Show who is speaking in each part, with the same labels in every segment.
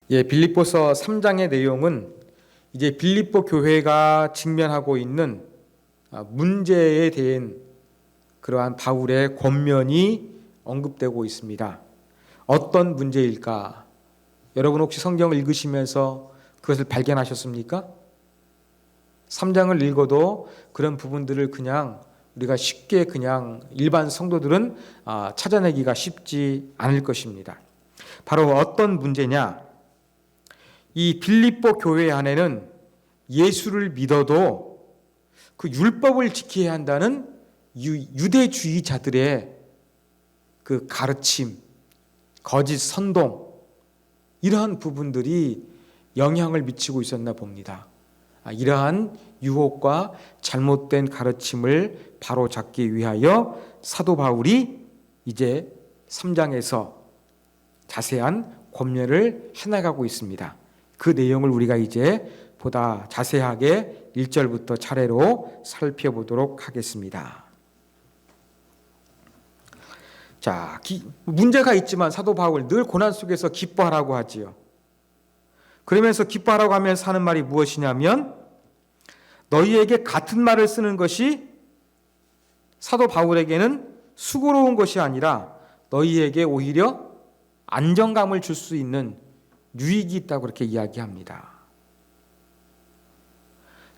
Speaker 1: 빌립보서 3장의 내용은 이제 빌립보 교회가 직면하고 있는 문제에 대한 그러한 바울의 권면이 언급되고 있습니다. 어떤 문제일까? 여러분 혹시 성경을 읽으시면서 그것을 발견하셨습니까? 3장을 읽어도 그런 부분들을 그냥 우리가 쉽게 그냥 일반 성도들은 찾아내기가 쉽지 않을 것입니다. 바로 어떤 문제냐? 이 빌립보 교회 안에는 예수를 믿어도 그 율법을 지켜야 한다는 유대주의자들의 그 가르침, 거짓 선동, 이러한 부분들이 영향을 미치고 있었나 봅니다. 이러한 유혹과 잘못된 가르침을 바로잡기 위하여 사도 바울이 이제 3장에서 자세한 권면을 해나가고 있습니다. 그 내용을 우리가 이제 보다 자세하게 1절부터 차례로 살펴보도록 하겠습니다. 자, 문제가 있지만 사도 바울 늘 고난 속에서 기뻐하라고 하지요. 그러면서 기뻐하라고 하면서 하는 말이 무엇이냐면 너희에게 같은 말을 쓰는 것이 사도 바울에게는 수고로운 것이 아니라 너희에게 오히려 안정감을 줄 수 있는 유익이 있다고 그렇게 이야기합니다.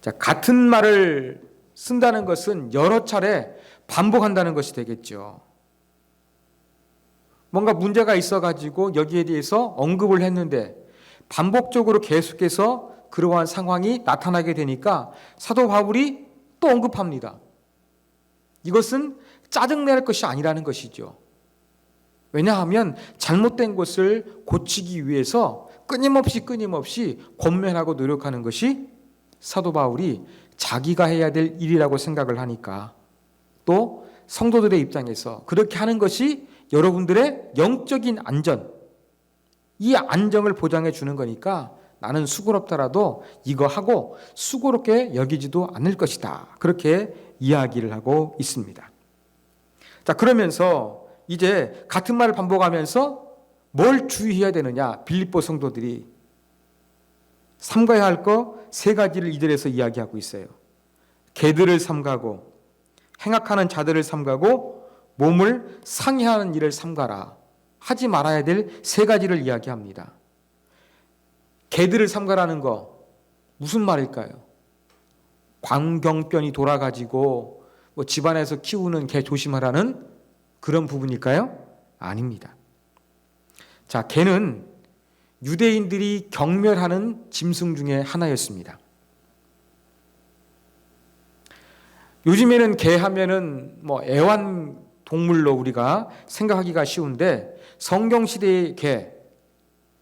Speaker 1: 자, 같은 말을 쓴다는 것은 여러 차례 반복한다는 것이 되겠죠. 뭔가 문제가 있어가지고 여기에 대해서 언급을 했는데 반복적으로 계속해서 그러한 상황이 나타나게 되니까 사도 바울이 또 언급합니다. 이것은 짜증낼 것이 아니라는 것이죠. 왜냐하면 잘못된 것을 고치기 위해서 끊임없이 권면하고 노력하는 것이 사도 바울이 자기가 해야 될 일이라고 생각을 하니까, 또 성도들의 입장에서 그렇게 하는 것이 여러분들의 영적인 안전, 이 안정을 보장해 주는 거니까 나는 수고롭더라도 이거 하고 수고롭게 여기지도 않을 것이다. 그렇게 이야기를 하고 있습니다. 자, 그러면서 이제 같은 말을 반복하면서 뭘 주의해야 되느냐? 빌립보 성도들이 삼가야 할 거 세 가지를 이절에서 이야기하고 있어요. 개들을 삼가고 행악하는 자들을 삼가고 몸을 상해하는 일을 삼가라. 하지 말아야 될 세 가지를 이야기합니다. 개들을 삼가라는 거 무슨 말일까요? 광경병이 돌아가지고 집안에서 키우는 개 조심하라는 그런 부분일까요? 아닙니다. 자, 개는 유대인들이 경멸하는 짐승 중에 하나였습니다. 요즘에는 개 하면은 애완 동물로 우리가 생각하기가 쉬운데 성경 시대의 개,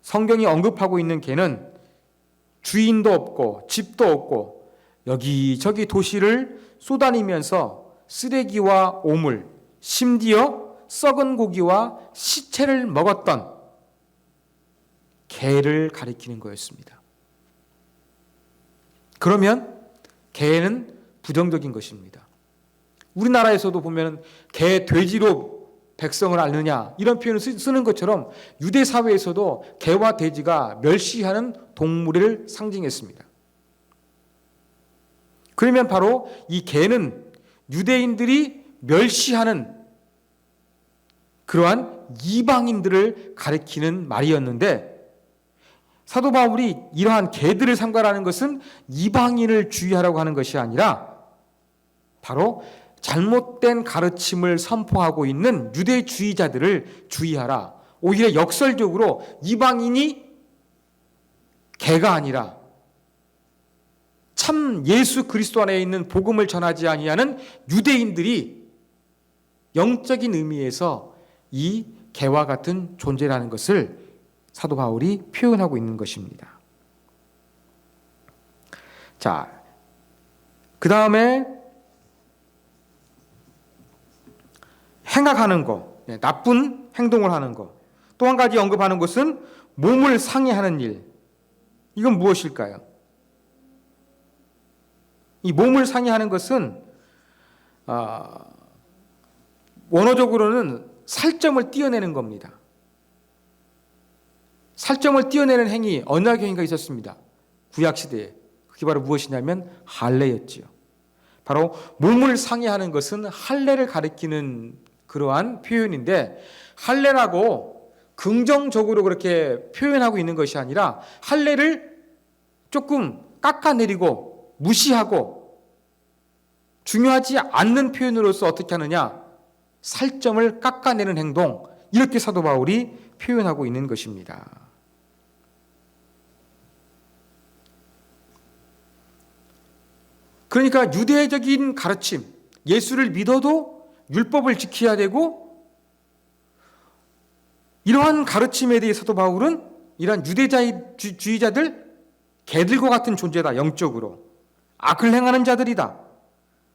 Speaker 1: 성경이 언급하고 있는 개는 주인도 없고 집도 없고 여기저기 도시를 쏘다니면서 쓰레기와 오물, 심지어 썩은 고기와 시체를 먹었던 개를 가리키는 거였습니다. 그러면 개는 부정적인 것입니다. 우리나라에서도 보면 개, 돼지로 백성을 앓느냐 이런 표현을 쓰는 것처럼 유대 사회에서도 개와 돼지가 멸시하는 동물을 상징했습니다. 그러면 바로 이 개는 유대인들이 멸시하는 그러한 이방인들을 가리키는 말이었는데 사도 바울이 이러한 개들을 삼가라는 것은 이방인을 주의하라고 하는 것이 아니라 바로 잘못된 가르침을 선포하고 있는 유대주의자들을 주의하라. 오히려 역설적으로 이방인이 개가 아니라 참 예수 그리스도 안에 있는 복음을 전하지 아니하는 유대인들이 영적인 의미에서 이 개와 같은 존재라는 것을 사도 바울이 표현하고 있는 것입니다. 자, 그 다음에 행악하는 거, 나쁜 행동을 하는 거. 또 한 가지 언급하는 것은 몸을 상해하는 일. 이건 무엇일까요? 이 몸을 상해하는 것은 원어적으로는 살점을 띄어내는 겁니다. 살점을 띄어내는 행위, 언약 행위가 있었습니다. 구약시대에. 그게 바로 무엇이냐면 할례였지요. 바로 몸을 상해하는 것은 할례를 가리키는 그러한 표현인데, 할례라고 긍정적으로 그렇게 표현하고 있는 것이 아니라 할례를 조금 깎아내리고 무시하고 중요하지 않는 표현으로서 어떻게 하느냐, 살점을 깎아내는 행동, 이렇게 사도 바울이 표현하고 있는 것입니다. 그러니까 유대적인 가르침, 예수를 믿어도 율법을 지켜야 되고, 이러한 가르침에 대해 사도 바울은 이러한 유대주의자들, 개들과 같은 존재다. 영적으로 악을 행하는 자들이다.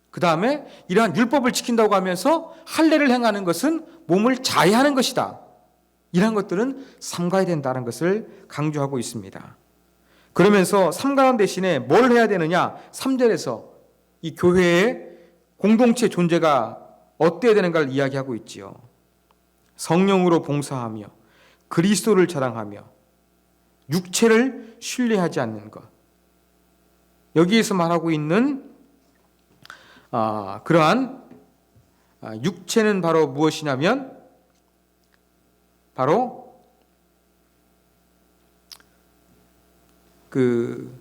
Speaker 1: 그 다음에 이러한 율법을 지킨다고 하면서 할례를 행하는 것은 몸을 자해하는 것이다. 이러한 것들은 삼가야 된다는 것을 강조하고 있습니다. 그러면서 삼가는 대신에 뭘 해야 되느냐, 3절에서 이 교회의 공동체 존재가 어때야 되는가를 이야기하고 있지요. 성령으로 봉사하며 그리스도를 자랑하며 육체를 신뢰하지 않는 것. 여기에서 말하고 있는 그러한 육체는 바로 무엇이냐면 바로 그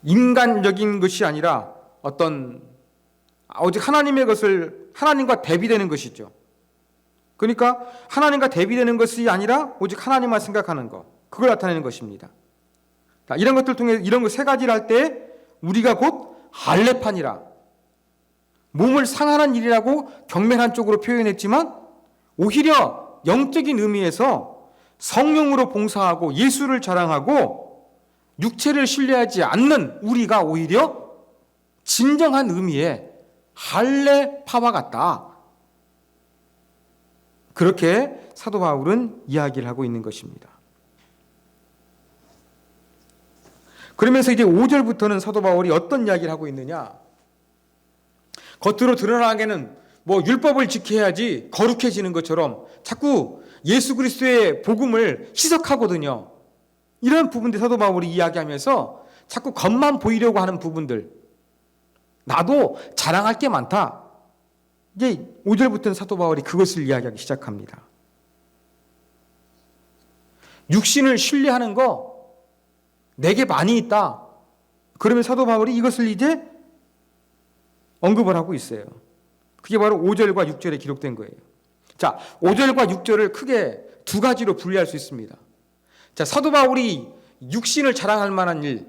Speaker 1: 인간적인 것이 아니라 어떤 오직 하나님의 것을 하나님과 대비되는 것이죠. 그러니까 하나님과 대비되는 것이 아니라 오직 하나님만 생각하는 것, 그걸 나타내는 것입니다. 이런 것들 통해 이런 거 세 가지를 할 때 우리가 곧 할례판이라, 몸을 상하는 일이라고 경멸한 쪽으로 표현했지만 오히려 영적인 의미에서 성령으로 봉사하고 예수를 자랑하고 육체를 신뢰하지 않는 우리가 오히려 진정한 의미의 할례파와 같다. 그렇게 사도 바울은 이야기를 하고 있는 것입니다. 그러면서 이제 5절부터는 사도 바울이 어떤 이야기를 하고 있느냐, 겉으로 드러나게는 뭐 율법을 지켜야지 거룩해지는 것처럼 자꾸 예수 그리스도의 복음을 희석하거든요. 이런 부분들 사도 바울이 이야기하면서 자꾸 겉만 보이려고 하는 부분들, 나도 자랑할 게 많다. 이제 5절부터는 사도 바울이 그것을 이야기하기 시작합니다. 육신을 신뢰하는 거 내게 많이 있다. 그러면 사도 바울이 이것을 이제 언급을 하고 있어요. 그게 바로 5절과 6절에 기록된 거예요. 자, 5절과 6절을 크게 두 가지로 분리할 수 있습니다. 자, 사도 바울이 육신을 자랑할 만한 일,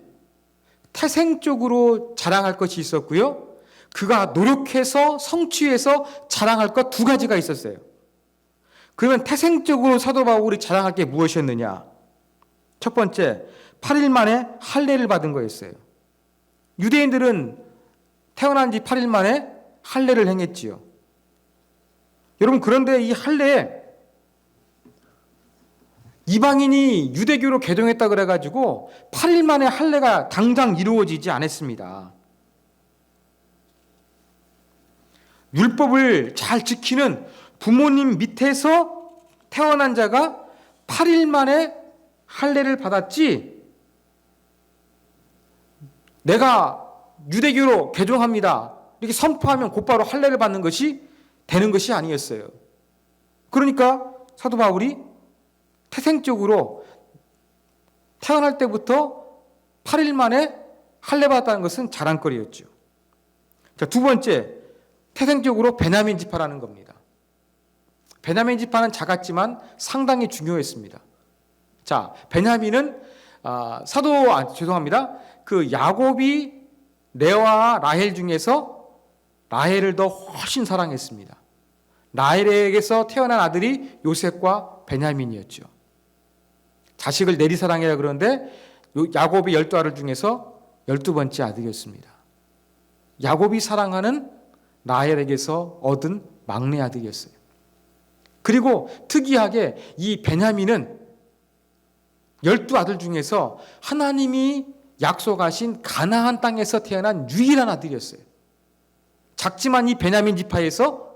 Speaker 1: 태생적으로 자랑할 것이 있었고요. 그가 노력해서 성취해서 자랑할 것 두 가지가 있었어요. 그러면 태생적으로 사도 바울이 자랑할 게 무엇이었느냐? 첫 번째, 8일 만에 할례를 받은 거였어요. 유대인들은 태어난 지 8일 만에 할례를 행했지요. 여러분, 그런데 이 할례에 이방인이 유대교로 개종했다 그래가지고 8일 만에 할례가 당장 이루어지지 않았습니다. 율법을 잘 지키는 부모님 밑에서 태어난 자가 8일 만에 할례를 받았지, 내가 유대교로 개종합니다 이렇게 선포하면 곧바로 할례를 받는 것이 되는 것이 아니었어요. 그러니까 사도 바울이 태생적으로 태어날 때부터 8일 만에 할례 받았다는 것은 자랑거리였죠. 자, 두 번째, 태생적으로 베냐민 지파라는 겁니다. 베냐민 지파는 작았지만 상당히 중요했습니다. 자, 베냐민은 그 야곱이 레아와 라헬 중에서 라헬을 더 훨씬 사랑했습니다. 라헬에게서 태어난 아들이 요셉과 베냐민이었죠. 자식을 내리사랑이라 그러는데 야곱이 12아들 중에서 12번째 아들이었습니다. 야곱이 사랑하는 라헬에게서 얻은 막내 아들이었어요. 그리고 특이하게 이 베냐민은 12아들 중에서 하나님이 약속하신 가나안 땅에서 태어난 유일한 아들이었어요. 작지만 이 베냐민 지파에서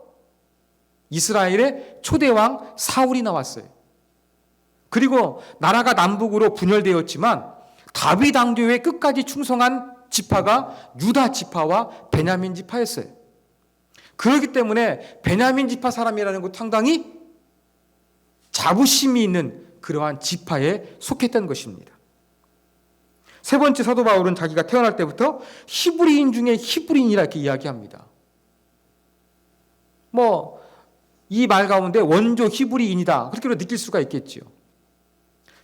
Speaker 1: 이스라엘의 초대왕 사울이 나왔어요. 그리고 나라가 남북으로 분열되었지만 다윗 왕조에 끝까지 충성한 지파가 유다 지파와 베냐민 지파였어요. 그렇기 때문에 베냐민 지파 사람이라는 것 상당히 자부심이 있는 그러한 지파에 속했던 것입니다. 세 번째, 사도 바울은 자기가 태어날 때부터 히브리인 중에 히브리인이라 이렇게 이야기합니다. 이 말 가운데 원조 히브리인이다, 그렇게 느낄 수가 있겠지요.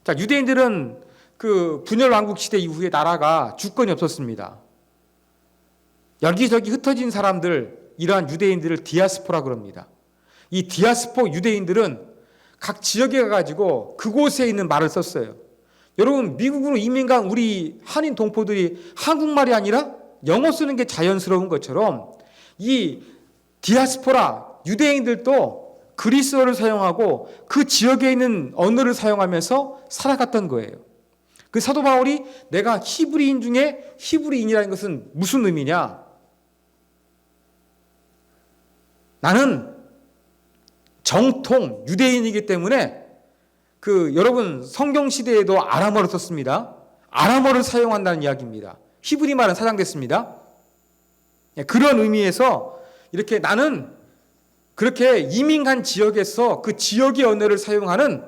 Speaker 1: 자, 유대인들은 그 분열 왕국 시대 이후에 나라가 주권이 없었습니다. 여기저기 흩어진 사람들, 이러한 유대인들을 디아스포라 그럽니다. 이 디아스포 유대인들은 각 지역에 가가지고 그곳에 있는 말을 썼어요. 여러분, 미국으로 이민 간 우리 한인 동포들이 한국말이 아니라 영어 쓰는 게 자연스러운 것처럼 이 디아스포라 유대인들도 그리스어를 사용하고 그 지역에 있는 언어를 사용하면서 살아갔던 거예요. 그 사도 바울이 내가 히브리인 중에 히브리인이라는 것은 무슨 의미냐? 나는 정통 유대인이기 때문에 여러분 성경 시대에도 아람어를 썼습니다. 아람어를 사용한다는 이야기입니다. 히브리 말은 사장됐습니다. 그런 의미에서 이렇게 나는 그렇게 이민 간 지역에서 그 지역의 언어를 사용하는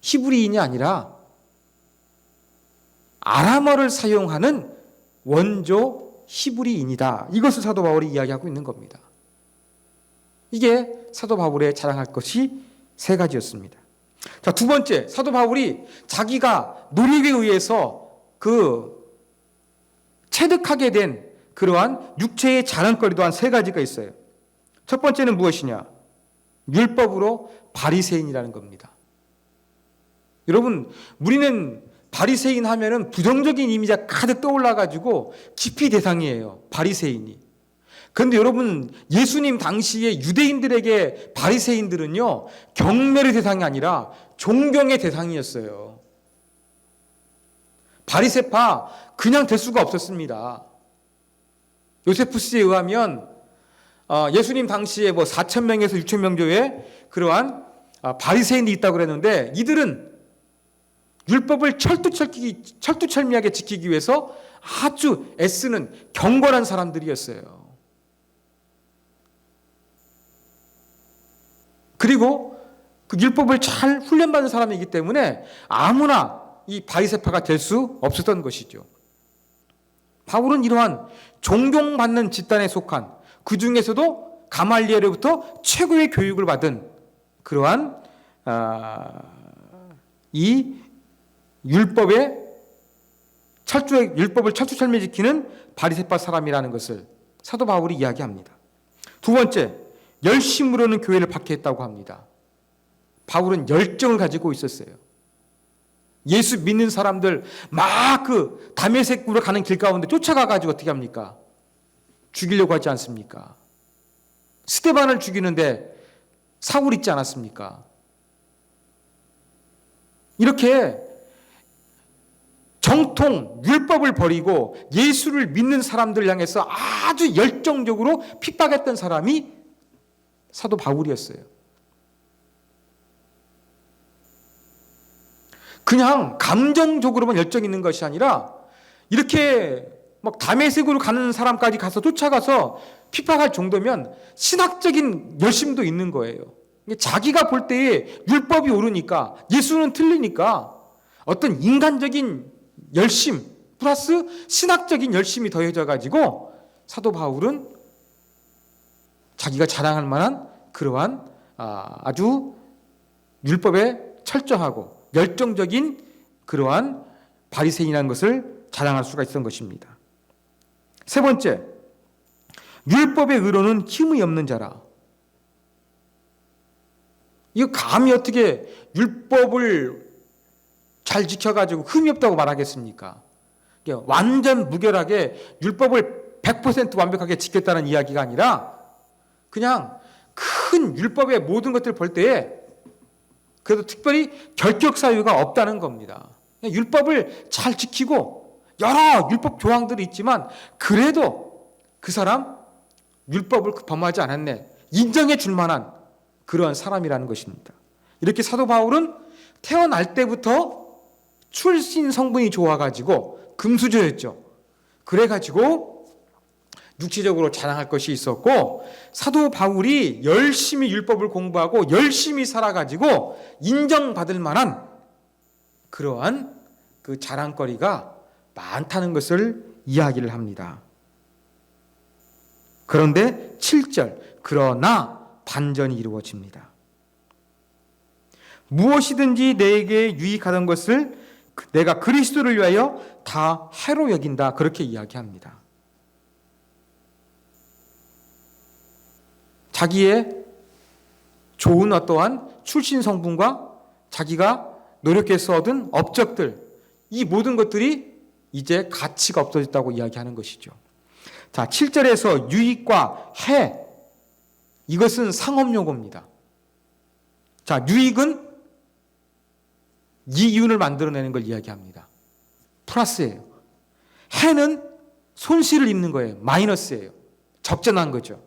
Speaker 1: 히브리인이 아니라 아람어를 사용하는 원조 히브리인이다. 이것을 사도 바울이 이야기하고 있는 겁니다. 이게 사도 바울의 자랑할 것이 세 가지였습니다. 자, 두 번째, 사도 바울이 자기가 노력에 의해서 체득하게 된 그러한 육체의 자랑거리 또한 세 가지가 있어요. 첫 번째는 무엇이냐? 율법으로 바리새인이라는 겁니다. 여러분, 우리는 바리새인 하면은 부정적인 이미지가 가득 떠올라가지고 기피 대상이에요. 바리새인이. 그런데 여러분, 예수님 당시에 유대인들에게 바리새인들은요, 경멸의 대상이 아니라 존경의 대상이었어요. 바리새파 그냥 될 수가 없었습니다. 요세푸스에 의하면 예수님 당시에 4,000명에서 6,000명 조에 그러한 바리새인이 있다고 그랬는데, 이들은 율법을 철두철미하게 지키기 위해서 아주 애쓰는 경건한 사람들이었어요. 그리고 그 율법을 잘 훈련받은 사람이기 때문에 아무나 이 바리새파가 될 수 없었던 것이죠. 바울은 이러한 존경받는 집단에 속한, 그 중에서도 가말리엘로부터 최고의 교육을 받은 그러한 이 율법을 철두철미 지키는 바리새파 사람이라는 것을 사도 바울이 이야기합니다. 두 번째, 열심으로는 교회를 박해했다고 합니다. 바울은 열정을 가지고 있었어요. 예수 믿는 사람들 막 다메섹으로 가는 길 가운데 쫓아가가지고 어떻게 합니까? 죽이려고 하지 않습니까? 스데반을 죽이는데 사울 있지 않았습니까? 이렇게 정통 율법을 버리고 예수를 믿는 사람들 향해서 아주 열정적으로 핍박했던 사람이 사도 바울이었어요. 그냥 감정적으로만 열정이 있는 것이 아니라 이렇게 막 다메섹으로 가는 사람까지 가서 쫓아가서 핍박할 정도면 신학적인 열심도 있는 거예요. 자기가 볼 때에 율법이 옳으니까, 예수는 틀리니까 어떤 인간적인 열심 플러스 신학적인 열심이 더해져 가지고 사도 바울은 자기가 자랑할 만한 그러한 아주 율법에 철저하고 열정적인 그러한 바리새인이라는 것을 자랑할 수가 있었던 것입니다. 세 번째, 율법의 의로는 힘이 없는 자라. 이거 감히 어떻게 율법을 잘 지켜가지고 흠이 없다고 말하겠습니까? 완전 무결하게 율법을 100% 완벽하게 지켰다는 이야기가 아니라 그냥 큰 율법의 모든 것들을 볼 때에 그래도 특별히 결격 사유가 없다는 겁니다. 율법을 잘 지키고 여러 율법 조항들이 있지만 그래도 그 사람 율법을 범하지 않았네, 인정해 줄 만한 그러한 사람이라는 것입니다. 이렇게 사도 바울은 태어날 때부터 출신 성분이 좋아가지고 금수저였죠. 그래가지고 육체적으로 자랑할 것이 있었고, 사도 바울이 열심히 율법을 공부하고 열심히 살아가지고 인정받을 만한 그러한 그 자랑거리가 많다는 것을 이야기를 합니다. 그런데 7절, 그러나 반전이 이루어집니다. 무엇이든지 내게 유익하던 것을 내가 그리스도를 위하여 다 해로 여긴다. 그렇게 이야기합니다. 자기의 좋은 어떠한 출신 성분과 자기가 노력해서 얻은 업적들, 이 모든 것들이 이제 가치가 없어졌다고 이야기하는 것이죠. 자, 7절에서 유익과 해, 이것은 상업용어입니다. 자, 유익은 이윤을 만들어내는 걸 이야기합니다. 플러스예요. 해는 손실을 입는 거예요. 마이너스예요. 적재난 거죠.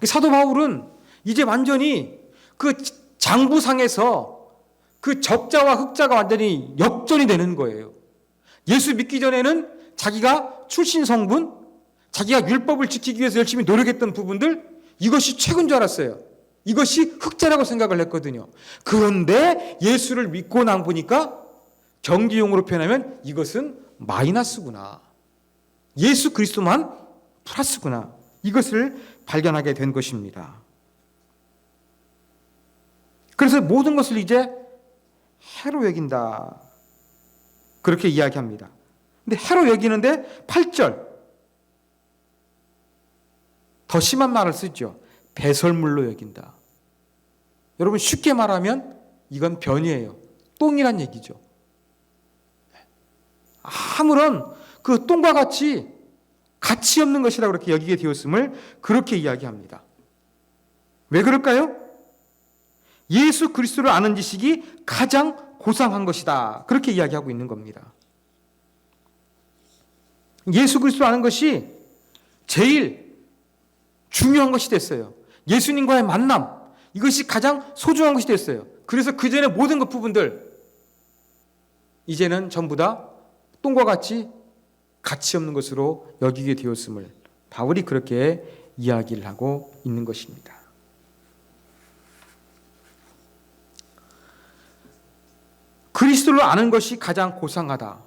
Speaker 1: 사도 바울은 이제 완전히 그 장부상에서 그 적자와 흑자가 완전히 역전이 되는 거예요. 예수 믿기 전에는 자기가 출신 성분, 자기가 율법을 지키기 위해서 열심히 노력했던 부분들, 이것이 최고인 줄 알았어요. 이것이 흑자라고 생각을 했거든요. 그런데 예수를 믿고 난 보니까 경제용어로 표현하면 이것은 마이너스구나. 예수 그리스도만 플러스구나. 이것을 발견하게 된 것입니다. 그래서 모든 것을 이제 해로 여긴다. 그렇게 이야기합니다. 근데 해로 여기는데 8절 더 심한 말을 쓰죠. 배설물로 여긴다. 여러분 쉽게 말하면 이건 변이에요. 똥이란 얘기죠. 아무런 그 똥과 같이 가치 없는 것이라고 그렇게 여기게 되었음을 그렇게 이야기합니다. 왜 그럴까요? 예수 그리스도를 아는 지식이 가장 고상한 것이다. 그렇게 이야기하고 있는 겁니다. 예수 그리스도를 아는 것이 제일 중요한 것이 됐어요. 예수님과의 만남, 이것이 가장 소중한 것이 됐어요. 그래서 그 전에 모든 것 부분들 이제는 전부 다 똥과 같이 가치 없는 것으로 여기게 되었음을 바울이 그렇게 이야기를 하고 있는 것입니다. 그리스도를 아는 것이 가장 고상하다.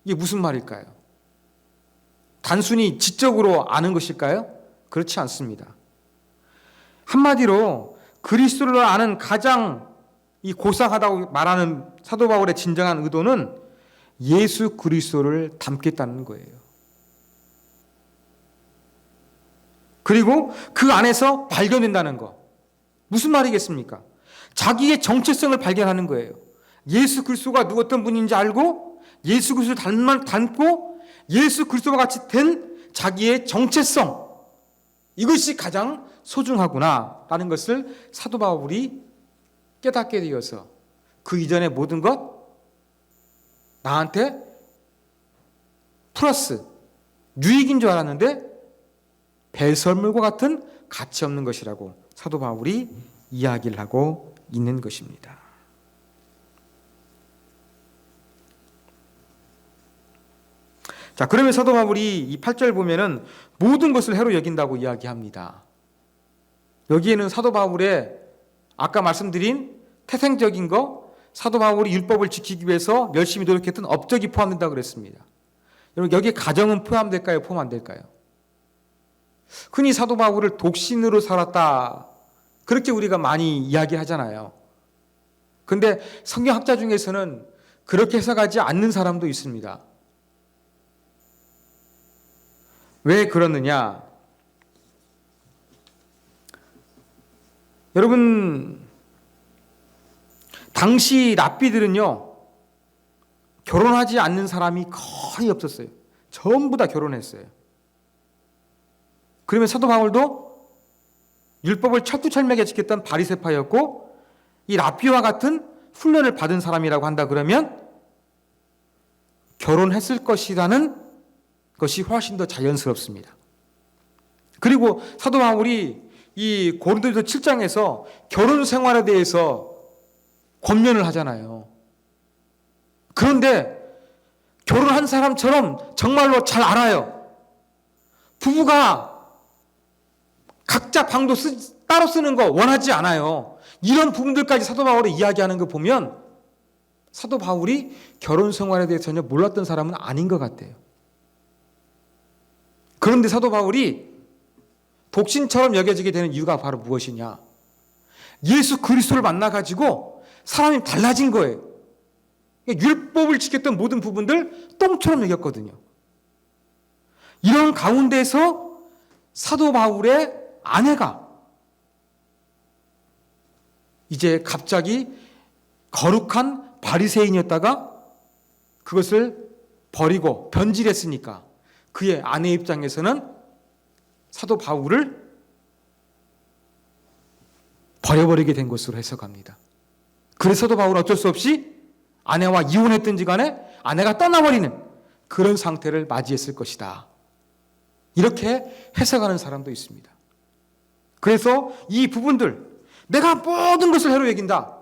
Speaker 1: 이게 무슨 말일까요? 단순히 지적으로 아는 것일까요? 그렇지 않습니다. 한마디로 그리스도를 아는 가장 이 고상하다고 말하는 사도 바울의 진정한 의도는 예수 그리스도를 닮겠다는 거예요. 그리고 그 안에서 발견된다는 거. 무슨 말이겠습니까? 자기의 정체성을 발견하는 거예요. 예수 그리스도가 누구 어떤 분인지 알고 예수 그리스도를 닮고 예수 그리스도와 같이 된 자기의 정체성, 이것이 가장 소중하구나라는 것을 사도 바울이 깨닫게 되어서 그 이전의 모든 것 나한테 플러스 유익인 줄 알았는데 배설물과 같은 가치 없는 것이라고 사도 바울이 이야기를 하고 있는 것입니다. 자, 그러면 사도 바울이 이 8절 보면은 모든 것을 해로 여긴다고 이야기합니다. 여기에는 사도 바울의 아까 말씀드린 태생적인 거, 사도 바울이 율법을 지키기 위해서 열심히 노력했던 업적이 포함된다고 그랬습니다. 여러분 여기에 가정은 포함될까요? 포함 안 될까요? 흔히 사도 바울을 독신으로 살았다, 그렇게 우리가 많이 이야기하잖아요. 그런데 성경학자 중에서는 그렇게 해석하지 않는 사람도 있습니다. 왜 그러느냐? 여러분, 당시 랍비들은요, 결혼하지 않는 사람이 거의 없었어요. 전부 다 결혼했어요. 그러면 사도 바울도 율법을 철두철미하게 지켰던 바리새파였고, 이 랍비와 같은 훈련을 받은 사람이라고 한다 그러면 결혼했을 것이라는 것이 훨씬 더 자연스럽습니다. 그리고 사도 바울이 이 고린도전서 7장에서 결혼 생활에 대해서 권면을 하잖아요. 그런데 결혼한 사람처럼 정말로 잘 알아요. 부부가 각자 방도 따로 쓰는 거 원하지 않아요. 이런 부분들까지 사도 바울이 이야기하는 거 보면 사도 바울이 결혼 생활에 대해서 전혀 몰랐던 사람은 아닌 것 같아요. 그런데 사도 바울이 독신처럼 여겨지게 되는 이유가 바로 무엇이냐? 예수 그리스도를 만나가지고 사람이 달라진 거예요. 율법을 지켰던 모든 부분들 똥처럼 여겼거든요. 이런 가운데서 사도 바울의 아내가 이제 갑자기 거룩한 바리새인이었다가 그것을 버리고 변질했으니까 그의 아내 입장에서는 사도 바울을 버려버리게 된 것으로 해석합니다. 그래서 사도 바울은 어쩔 수 없이 아내와 이혼했든지 간에 아내가 떠나버리는 그런 상태를 맞이했을 것이다. 이렇게 해석하는 사람도 있습니다. 그래서 이 부분들, 내가 모든 것을 해로 여긴다.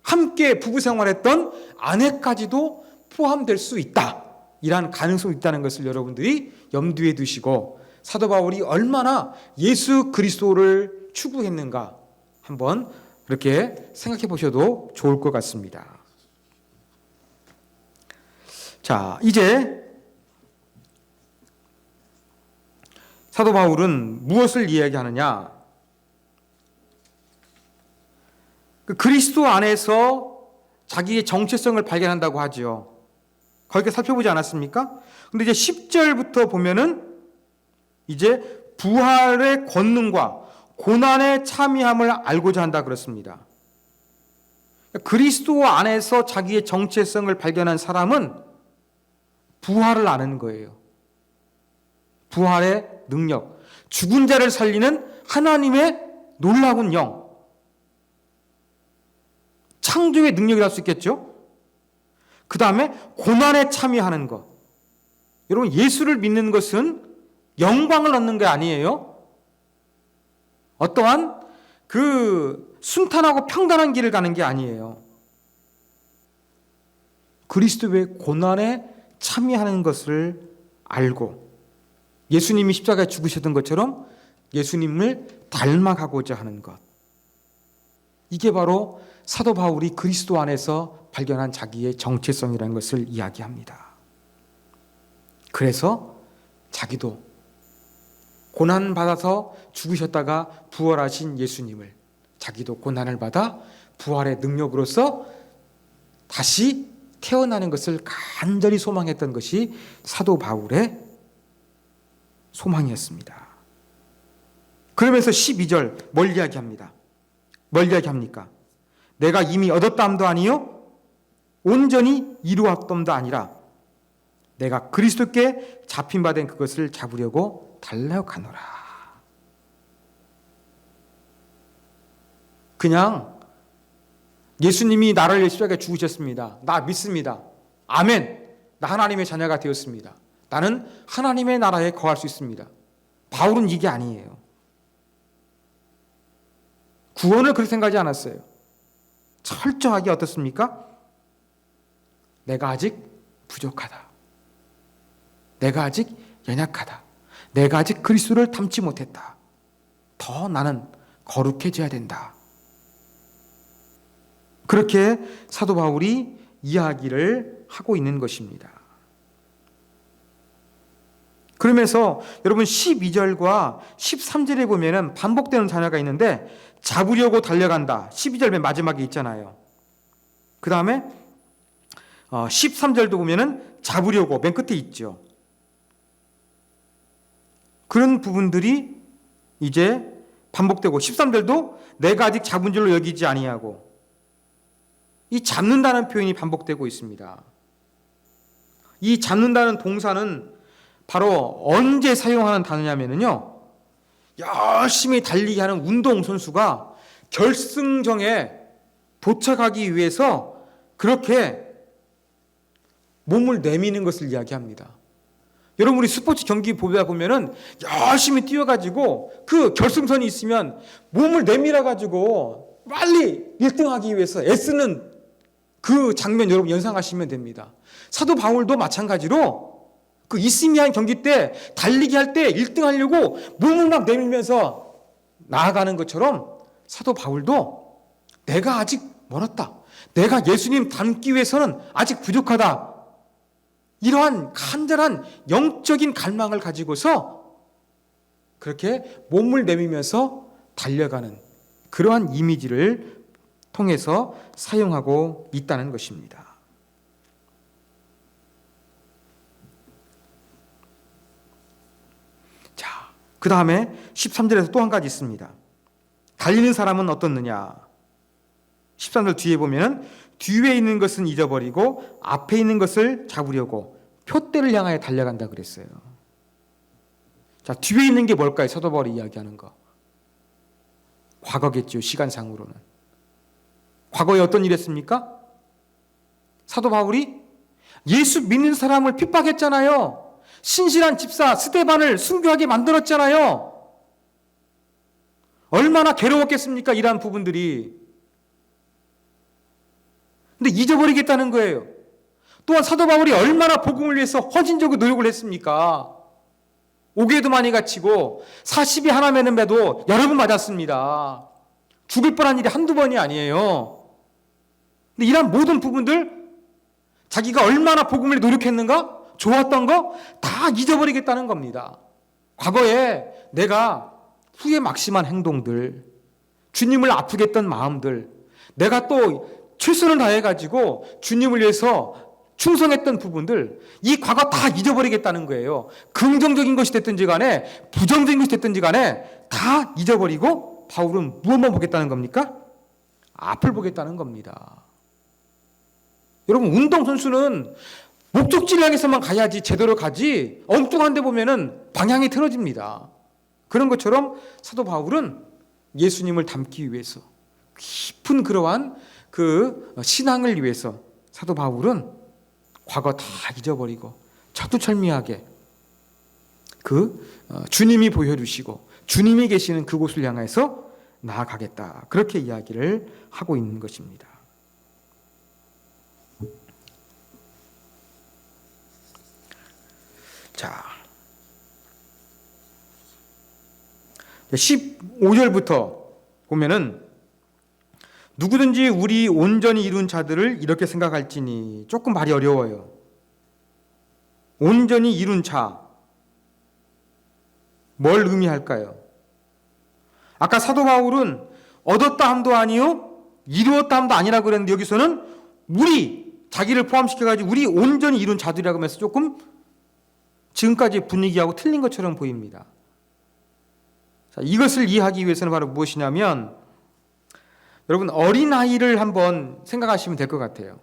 Speaker 1: 함께 부부 생활했던 아내까지도 포함될 수 있다. 이러한 가능성이 있다는 것을 여러분들이 염두에 두시고 사도 바울이 얼마나 예수 그리스도를 추구했는가 한번 그렇게 생각해 보셔도 좋을 것 같습니다. 자, 이제 사도 바울은 무엇을 이야기하느냐? 그리스도 안에서 자기의 정체성을 발견한다고 하죠. 거기까지 살펴보지 않았습니까? 근데 이제 10절부터 보면은 이제 부활의 권능과 고난에 참여함을 알고자 한다 그렇습니다. 그리스도 안에서 자기의 정체성을 발견한 사람은 부활을 아는 거예요. 부활의 능력, 죽은 자를 살리는 하나님의 놀라운 영, 창조의 능력이라 할 수 있겠죠. 그 다음에 고난에 참여하는 것. 여러분, 예수를 믿는 것은 영광을 얻는 게 아니에요. 어떠한 그 순탄하고 평단한 길을 가는 게 아니에요. 그리스도의 고난에 참여하는 것을 알고 예수님이 십자가에 죽으셨던 것처럼 예수님을 닮아가고자 하는 것. 이게 바로 사도 바울이 그리스도 안에서 발견한 자기의 정체성이라는 것을 이야기합니다. 그래서 자기도 고난받아서 죽으셨다가 부활하신 예수님을 자기도 고난을 받아 부활의 능력으로서 다시 태어나는 것을 간절히 소망했던 것이 사도 바울의 소망이었습니다. 그러면서 12절 뭘 이야기합니다? 뭘 이야기합니까? 내가 이미 얻었다함도 아니요 온전히 이루었담도 아니라 내가 그리스도께 잡힌 바 된 그것을 잡으려고 달려가노라. 그냥 예수님이 나를 십자가에 죽으셨습니다. 나 믿습니다. 아멘. 나 하나님의 자녀가 되었습니다. 나는 하나님의 나라에 거할 수 있습니다. 바울은 이게 아니에요. 구원을 그렇게 생각하지 않았어요. 철저하게 어떻습니까? 내가 아직 부족하다. 내가 아직 연약하다. 내가 아직 그리스도를 닮지 못했다. 더 나는 거룩해져야 된다. 그렇게 사도 바울이 이야기를 하고 있는 것입니다. 그러면서 여러분 12절과 13절에 보면은 반복되는 단어가 있는데 잡으려고 달려간다. 12절 맨 마지막에 있잖아요. 그 다음에 13절도 보면은 잡으려고 맨 끝에 있죠. 그런 부분들이 이제 반복되고 13절도 내가 아직 잡은 줄로 여기지 아니하고 이 잡는다는 표현이 반복되고 있습니다. 이 잡는다는 동사는 바로 언제 사용하는 단어냐면요. 열심히 달리기 하는 운동선수가 결승정에 도착하기 위해서 그렇게 몸을 내미는 것을 이야기합니다. 여러분 우리 스포츠 경기 보다 보면은 열심히 뛰어가지고 그 결승선이 있으면 몸을 내밀어 가지고 빨리 1등하기 위해서 애쓰는 그 장면 여러분 연상하시면 됩니다. 사도 바울도 마찬가지로 그 이스미한 경기 때 달리기 할 때 1등 하려고 몸을 막 내밀면서 나아가는 것처럼 사도 바울도 내가 아직 멀었다. 내가 예수님 닮기 위해서는 아직 부족하다. 이러한 간절한 영적인 갈망을 가지고서 그렇게 몸을 내밀면서 달려가는 그러한 이미지를 통해서 사용하고 있다는 것입니다. 자, 그 다음에 13절에서 또 한 가지 있습니다. 달리는 사람은 어떻느냐? 13절 뒤에 보면 뒤에 있는 것은 잊어버리고 앞에 있는 것을 잡으려고 표대를 향하여 달려간다 그랬어요. 자, 뒤에 있는 게 뭘까요? 사도 바울이 이야기하는 거. 과거겠죠, 시간상으로는. 과거에 어떤 일이 했습니까? 사도 바울이 예수 믿는 사람을 핍박했잖아요. 신실한 집사 스데반을 순교하게 만들었잖아요. 얼마나 괴로웠겠습니까? 이러한 부분들이. 근데 잊어버리겠다는 거예요. 또한 사도 바울이 얼마나 복음을 위해서 헌신적으로 노력을 했습니까? 옥에도 많이 갇히고 40이 하나 매는 배도 여러 번 맞았습니다. 죽을 뻔한 일이 한두 번이 아니에요. 근데 이런 모든 부분들 자기가 얼마나 복음을 노력했는가? 좋았던 거 다 잊어버리겠다는 겁니다. 과거에 내가 후회 막심한 행동들, 주님을 아프게 했던 마음들, 내가 또 최선을 다해가지고 주님을 위해서 충성했던 부분들, 이 과거 다 잊어버리겠다는 거예요. 긍정적인 것이 됐든지 간에 부정적인 것이 됐든지 간에 다 잊어버리고 바울은 무엇만 보겠다는 겁니까? 앞을 보겠다는 겁니다. 여러분 운동선수는 목적지를 향해서만 가야지 제대로 가지 엉뚱한 데 보면은 방향이 틀어집니다. 그런 것처럼 사도 바울은 예수님을 닮기 위해서 깊은 그러한 그 신앙을 위해서 사도 바울은 과거 다 잊어버리고 철두철미하게 그 주님이 보여주시고 주님이 계시는 그곳을 향해서 나아가겠다. 그렇게 이야기를 하고 있는 것입니다. 자, 15절부터 보면은 누구든지 우리 온전히 이룬 자들을 이렇게 생각할지니 조금 말이 어려워요. 온전히 이룬 자, 뭘 의미할까요? 아까 사도 바울은 얻었다 함도 아니요 이루었다 함도 아니라고 그랬는데 여기서는 우리 자기를 포함시켜가지고 우리 온전히 이룬 자들이라고 하면서 조금 지금까지 분위기하고 틀린 것처럼 보입니다. 자, 이것을 이해하기 위해서는 바로 무엇이냐면 여러분 어린아이를 한번 생각하시면 될 것 같아요.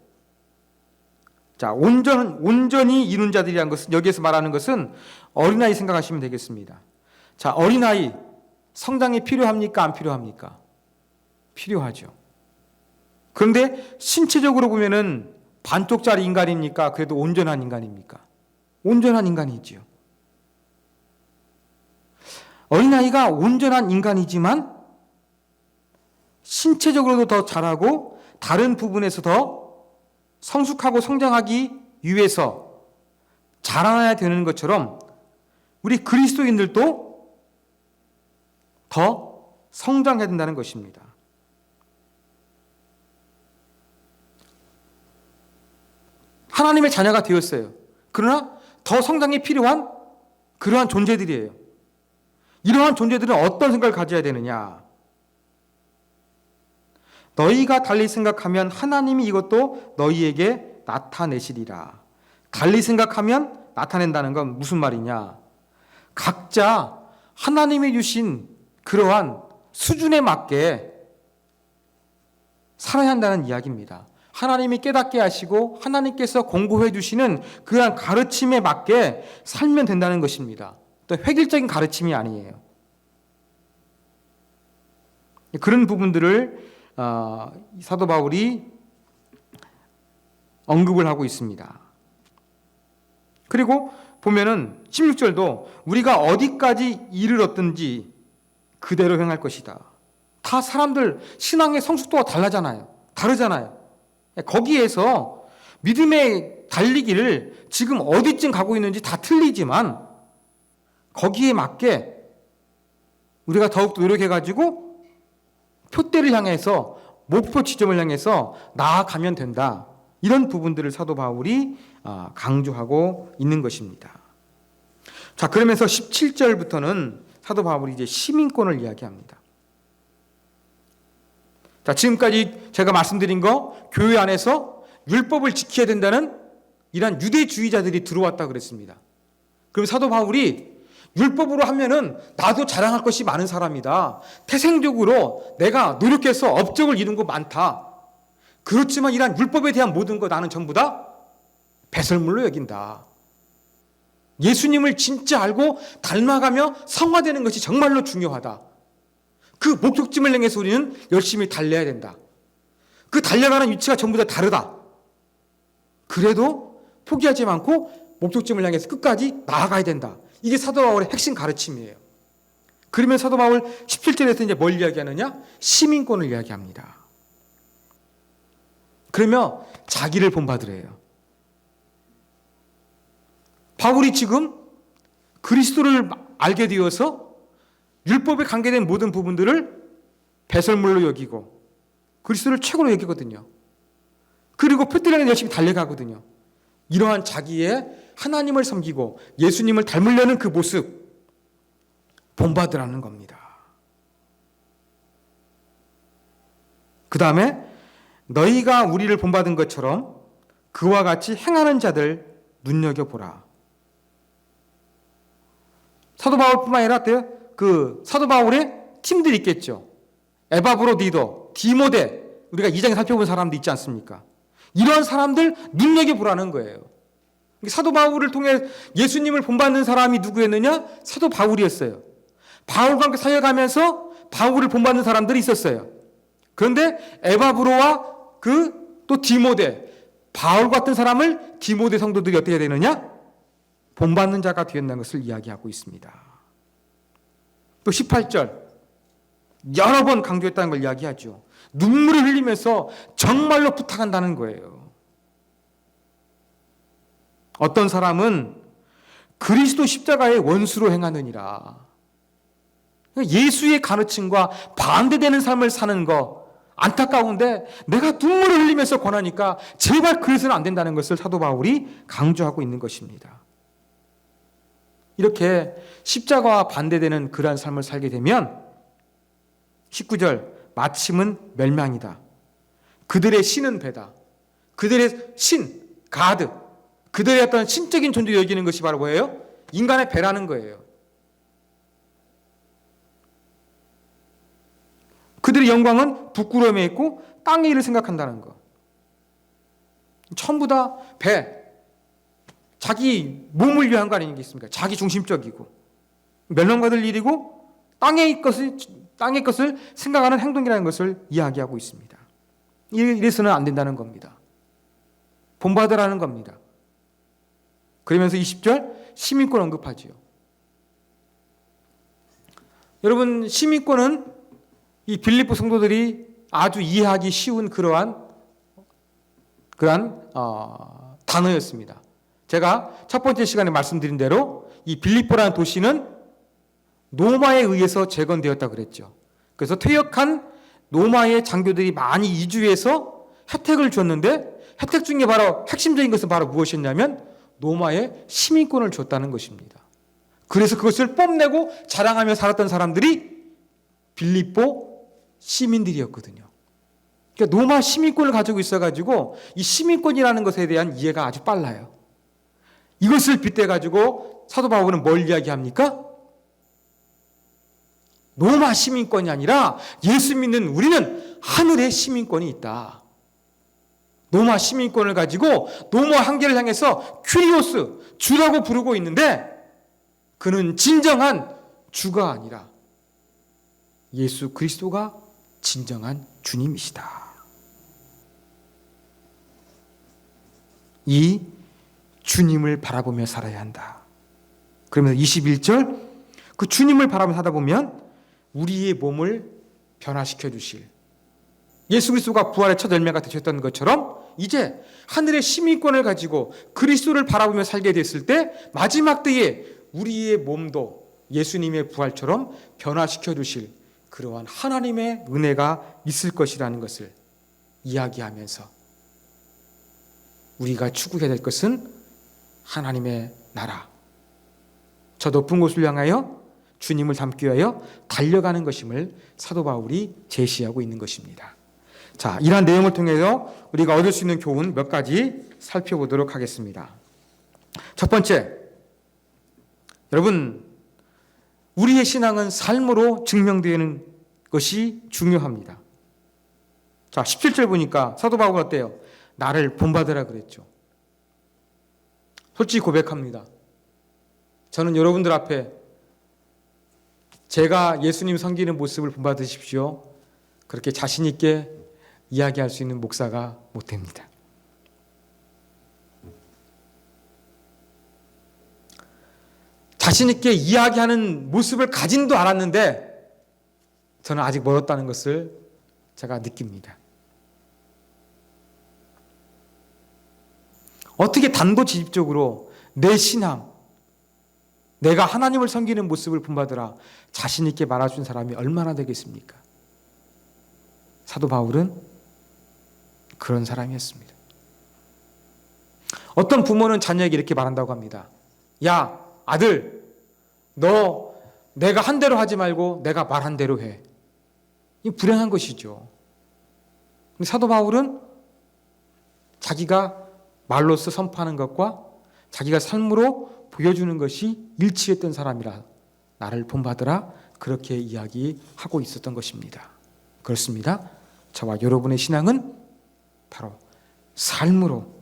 Speaker 1: 자, 온전히 이룬 자들이라는 것은 여기에서 말하는 것은 어린아이 생각하시면 되겠습니다. 자, 어린아이 성장이 필요합니까? 안 필요합니까? 필요하죠. 그런데 신체적으로 보면은 반쪽짜리 인간입니까? 그래도 온전한 인간입니까? 온전한 인간이지요. 어린아이가 온전한 인간이지만 신체적으로도 더 자라고 다른 부분에서 더 성숙하고 성장하기 위해서 자라나야 되는 것처럼 우리 그리스도인들도 더 성장해야 된다는 것입니다. 하나님의 자녀가 되었어요. 그러나 더 성장이 필요한 그러한 존재들이에요. 이러한 존재들은 어떤 생각을 가져야 되느냐? 너희가 달리 생각하면 하나님이 이것도 너희에게 나타내시리라. 달리 생각하면 나타낸다는 건 무슨 말이냐? 각자 하나님이 주신 그러한 수준에 맞게 살아야 한다는 이야기입니다. 하나님이 깨닫게 하시고 하나님께서 공고해 주시는 그러한 가르침에 맞게 살면 된다는 것입니다. 또 획일적인 가르침이 아니에요. 그런 부분들을 사도 바울이 언급을 하고 있습니다. 그리고 보면은 16절도 우리가 어디까지 이르렀든지 그대로 행할 것이다. 다 사람들 신앙의 성숙도가 다르잖아요. 거기에서 믿음의 달리기를 지금 어디쯤 가고 있는지 다 틀리지만 거기에 맞게 우리가 더욱더 노력해가지고 표대를 향해서 목표 지점을 향해서 나아가면 된다. 이런 부분들을 사도 바울이 강조하고 있는 것입니다. 자, 그러면서 17절부터는 사도 바울이 이제 시민권을 이야기합니다. 자, 지금까지 제가 말씀드린 거 교회 안에서 율법을 지켜야 된다는 이러한 유대주의자들이 들어왔다 그랬습니다. 그럼 사도 바울이 율법으로 하면은 나도 자랑할 것이 많은 사람이다. 태생적으로 내가 노력해서 업적을 이룬 거 많다. 그렇지만 이러한 율법에 대한 모든 거 나는 전부 다 배설물로 여긴다. 예수님을 진짜 알고 닮아가며 성화되는 것이 정말로 중요하다. 그 목적점을 향해서 우리는 열심히 달려야 된다. 그 달려가는 위치가 전부 다 다르다. 그래도 포기하지 않고 목적점을 향해서 끝까지 나아가야 된다. 이게 사도 바울의 핵심 가르침이에요. 그러면 사도 바울 17절에서 이제 뭘 이야기하느냐? 시민권을 이야기합니다. 그러면 자기를 본받으래요. 바울이 지금 그리스도를 알게 되어서 율법에 관계된 모든 부분들을 배설물로 여기고 그리스도를 최고로 여기거든요. 그리고 표대를 열심히 달려가거든요. 이러한 자기의 하나님을 섬기고 예수님을 닮으려는 그 모습 본받으라는 겁니다. 그 다음에 너희가 우리를 본받은 것처럼 그와 같이 행하는 자들 눈여겨보라. 사도 바울뿐만 아니라 그 사도 바울의 팀들이 있겠죠. 에바브로디도, 디모데, 우리가 2장에 살펴본 사람도 있지 않습니까? 이런 사람들 눈여겨보라는 거예요. 사도 바울을 통해 예수님을 본받는 사람이 누구였느냐? 사도 바울이었어요. 바울과 함께 사역하면서 바울을 본받는 사람들이 있었어요. 그런데 에바브로와 또 디모데, 바울 같은 사람을 디모데 성도들이 어떻게 되느냐? 본받는 자가 되었다는 것을 이야기하고 있습니다. 또 18절 여러 번 강조했다는 걸 이야기하죠. 눈물을 흘리면서 정말로 부탁한다는 거예요. 어떤 사람은 그리스도 십자가의 원수로 행하느니라. 예수의 가르침과 반대되는 삶을 사는 거 안타까운데 내가 눈물을 흘리면서 권하니까 제발 그래서는 안 된다는 것을 사도 바울이 강조하고 있는 것입니다. 이렇게 십자가와 반대되는 그러한 삶을 살게 되면 19절 마침은 멸망이다. 그들의 신은 배다. 그들의 신, 가드, 그들의 어떤 신적인 존재를 여기는 것이 바로 뭐예요? 인간의 배라는 거예요. 그들의 영광은 부끄러움에 있고 땅의 일을 생각한다는 것. 전부 다 배, 자기 몸을 위한 거 아니겠습니까? 자기 중심적이고 멸망받을 일이고 땅의 것을 생각하는 행동이라는 것을 이야기하고 있습니다. 이래서는 안 된다는 겁니다. 본받으라는 겁니다. 그러면서 20절 시민권 언급하지요. 여러분, 시민권은 이 빌립보 성도들이 아주 이해하기 쉬운 그러한 단어였습니다. 제가 첫 번째 시간에 말씀드린 대로 이 빌립보라는 도시는 로마에 의해서 재건되었다 그랬죠. 그래서 퇴역한 로마의 장교들이 많이 이주해서 혜택을 줬는데 혜택 중에 바로 핵심적인 것은 바로 무엇이었냐면 로마에 시민권을 줬다는 것입니다. 그래서 그것을 뽐내고 자랑하며 살았던 사람들이 빌립보 시민들이었거든요. 그러니까 로마 시민권을 가지고 있어가지고 이 시민권이라는 것에 대한 이해가 아주 빨라요. 이것을 빗대가지고 사도 바울은 뭘 이야기합니까? 로마 시민권이 아니라 예수 믿는 우리는 하늘의 시민권이 있다. 로마 시민권을 가지고 로마 황제를 향해서 큐리오스, 주라고 부르고 있는데 그는 진정한 주가 아니라 예수 그리스도가 진정한 주님이시다. 이 주님을 바라보며 살아야 한다. 그러면서 21절 그 주님을 바라보며 하다 보면 우리의 몸을 변화시켜 주실 예수 그리스도가 부활의 첫 열매가 되셨던 것처럼 이제 하늘의 시민권을 가지고 그리스도를 바라보며 살게 됐을 때 마지막 때에 우리의 몸도 예수님의 부활처럼 변화시켜 주실 그러한 하나님의 은혜가 있을 것이라는 것을 이야기하면서 우리가 추구해야 될 것은 하나님의 나라, 저 높은 곳을 향하여 주님을 닮기 위하여 달려가는 것임을 사도 바울이 제시하고 있는 것입니다. 자, 이러한 내용을 통해서 우리가 얻을 수 있는 교훈 몇 가지 살펴보도록 하겠습니다. 첫 번째, 여러분, 우리의 신앙은 삶으로 증명되는 것이 중요합니다. 자, 17절 보니까 사도 바울은 어때요? 나를 본받으라 그랬죠. 솔직히 고백합니다. 저는 여러분들 앞에 제가 예수님 섬기는 모습을 본받으십시오. 그렇게 자신 있게 이야기할 수 있는 목사가 못 됩니다. 자신 있게 이야기하는 모습을 가진도 않았는데 저는 아직 멀었다는 것을 제가 느낍니다. 어떻게 단도직입적으로 내 신앙, 내가 하나님을 섬기는 모습을 본받으라 자신 있게 말해준 사람이 얼마나 되겠습니까? 사도 바울은 그런 사람이었습니다. 어떤 부모는 자녀에게 이렇게 말한다고 합니다. 야, 아들, 너 내가 한 대로 하지 말고 내가 말한 대로 해. 이 불행한 것이죠. 근데 사도 바울은 자기가 말로써 선포하는 것과 자기가 삶으로 보여주는 것이 일치했던 사람이라 나를 본받으라 그렇게 이야기하고 있었던 것입니다. 그렇습니다. 저와 여러분의 신앙은 바로 삶으로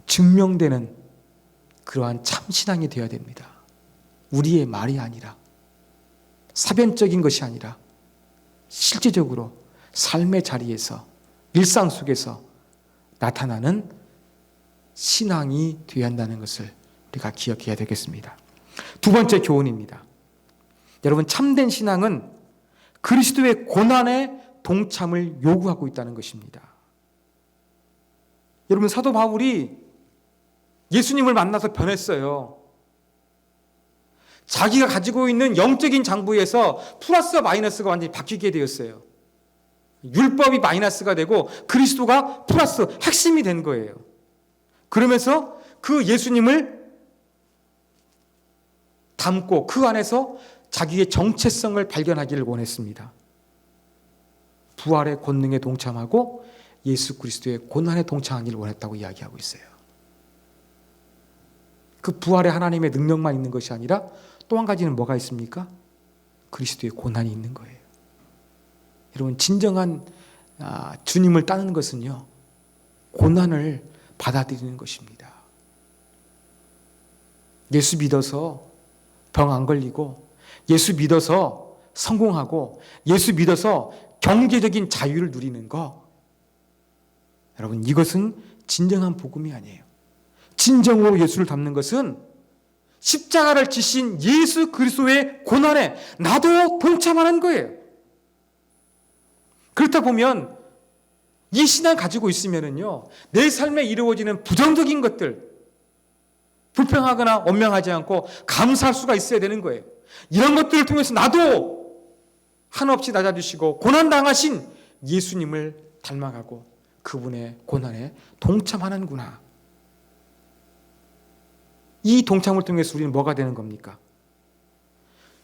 Speaker 1: 증명되는 그러한 참신앙이 되어야 됩니다. 우리의 말이 아니라 사변적인 것이 아니라 실제적으로 삶의 자리에서 일상 속에서 나타나는 신앙이 되어야 한다는 것을 우리가 기억해야 되겠습니다. 두 번째 교훈입니다. 여러분, 참된 신앙은 그리스도의 고난에 동참을 요구하고 있다는 것입니다. 여러분, 사도 바울이 예수님을 만나서 변했어요. 자기가 가지고 있는 영적인 장부에서 플러스와 마이너스가 완전히 바뀌게 되었어요. 율법이 마이너스가 되고 그리스도가 플러스 핵심이 된 거예요. 그러면서 그 예수님을 담고 그 안에서 자기의 정체성을 발견하기를 원했습니다. 부활의 권능에 동참하고 예수 그리스도의 고난에 동참하기를 원했다고 이야기하고 있어요. 그 부활의 하나님의 능력만 있는 것이 아니라 또 한 가지는 뭐가 있습니까? 그리스도의 고난이 있는 거예요. 여러분, 진정한 주님을 따르는 것은요, 고난을 받아들이는 것입니다. 예수 믿어서 병 안 걸리고, 예수 믿어서 성공하고, 예수 믿어서 경제적인 자유를 누리는 거, 여러분, 이것은 진정한 복음이 아니에요. 진정으로 예수를 닮는 것은 십자가를 지신 예수 그리스도의 고난에 나도 동참하는 거예요. 그렇다 보면 이 신앙 가지고 있으면은요, 내 삶에 이루어지는 부정적인 것들, 불평하거나 원망하지 않고 감사할 수가 있어야 되는 거예요. 이런 것들을 통해서 나도 한없이 낮아주시고 고난당하신 예수님을 닮아가고 그분의 고난에 동참하는구나. 이 동참을 통해서 우리는 뭐가 되는 겁니까?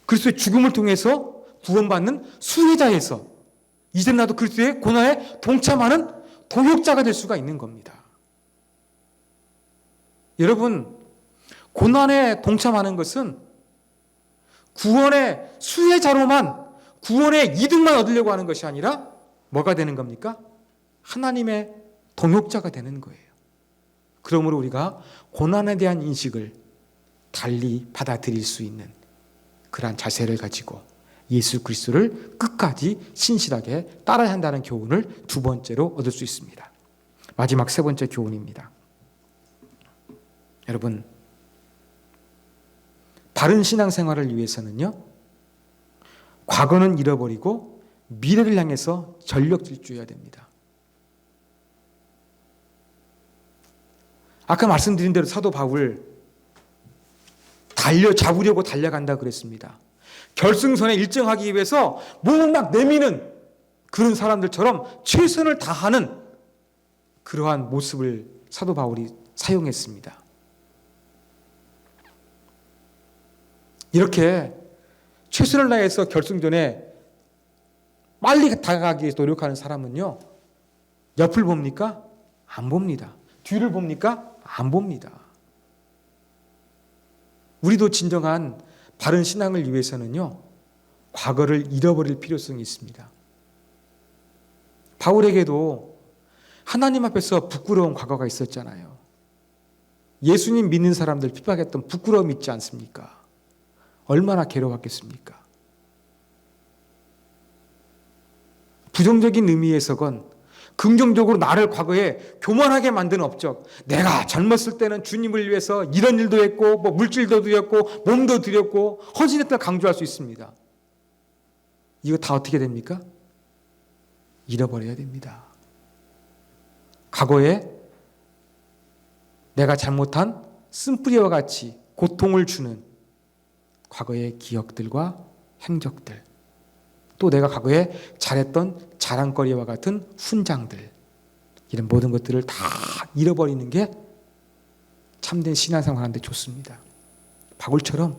Speaker 1: 그리스도의 죽음을 통해서 구원받는 수혜자에서 이제 나도 그리스도의 고난에 동참하는 동역자가 될 수가 있는 겁니다. 여러분, 고난에 동참하는 것은 구원의 수혜자로만, 구원의 이득만 얻으려고 하는 것이 아니라 뭐가 되는 겁니까? 하나님의 동역자가 되는 거예요. 그러므로 우리가 고난에 대한 인식을 달리 받아들일 수 있는 그러한 자세를 가지고 예수 그리스도를 끝까지 신실하게 따라야 한다는 교훈을 두 번째로 얻을 수 있습니다. 마지막 세 번째 교훈입니다. 여러분, 바른 신앙생활을 위해서는요, 과거는 잃어버리고 미래를 향해서 전력 질주해야 됩니다. 아까 말씀드린 대로 사도 바울 잡으려고 달려간다 그랬습니다. 결승선에 일정하기 위해서 몸을 막 내미는 그런 사람들처럼 최선을 다하는 그러한 모습을 사도 바울이 사용했습니다. 이렇게 최선을 다해서 결승전에 빨리 다가가기 위해서 노력하는 사람은요, 옆을 봅니까? 안 봅니다. 뒤를 봅니까? 안 봅니다. 우리도 진정한 바른 신앙을 위해서는요, 과거를 잃어버릴 필요성이 있습니다. 바울에게도 하나님 앞에서 부끄러운 과거가 있었잖아요. 예수님 믿는 사람들 핍박했던 부끄러움이 있지 않습니까? 얼마나 괴로웠겠습니까? 부정적인 의미에서건 긍정적으로 나를 과거에 교만하게 만드는 업적, 내가 젊었을 때는 주님을 위해서 이런 일도 했고 물질도 드렸고 몸도 드렸고 헌신했다 강조할 수 있습니다. 이거 다 어떻게 됩니까? 잃어버려야 됩니다. 과거에 내가 잘못한 쓴뿌리와 같이 고통을 주는 과거의 기억들과 행적들, 또 내가 과거에 잘했던 자랑거리와 같은 훈장들, 이런 모든 것들을 다 잃어버리는 게 참된 신앙생활하는데 좋습니다. 바울처럼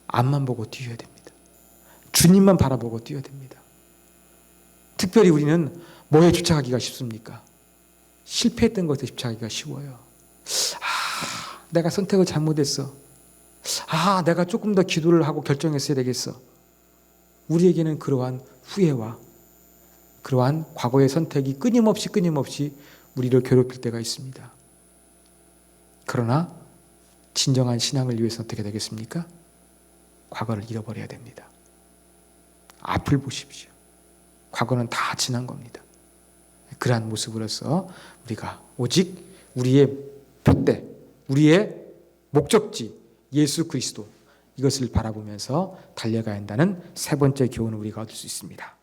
Speaker 1: 앞만 보고 뛰어야 됩니다. 주님만 바라보고 뛰어야 됩니다. 특별히 우리는 뭐에 집착하기가 쉽습니까? 실패했던 것에 집착하기가 쉬워요. 내가 선택을 잘못했어. 내가 조금 더 기도를 하고 결정했어야 되겠어. 우리에게는 그러한 후회와 그러한 과거의 선택이 끊임없이 우리를 괴롭힐 때가 있습니다. 그러나 진정한 신앙을 위해서 어떻게 되겠습니까? 과거를 잃어버려야 됩니다. 앞을 보십시오. 과거는 다 지난 겁니다. 그러한 모습으로서 우리가 오직 우리의 표대, 우리의 목적지 예수 그리스도, 이것을 바라보면서 달려가야 한다는 세 번째 교훈을 우리가 얻을 수 있습니다.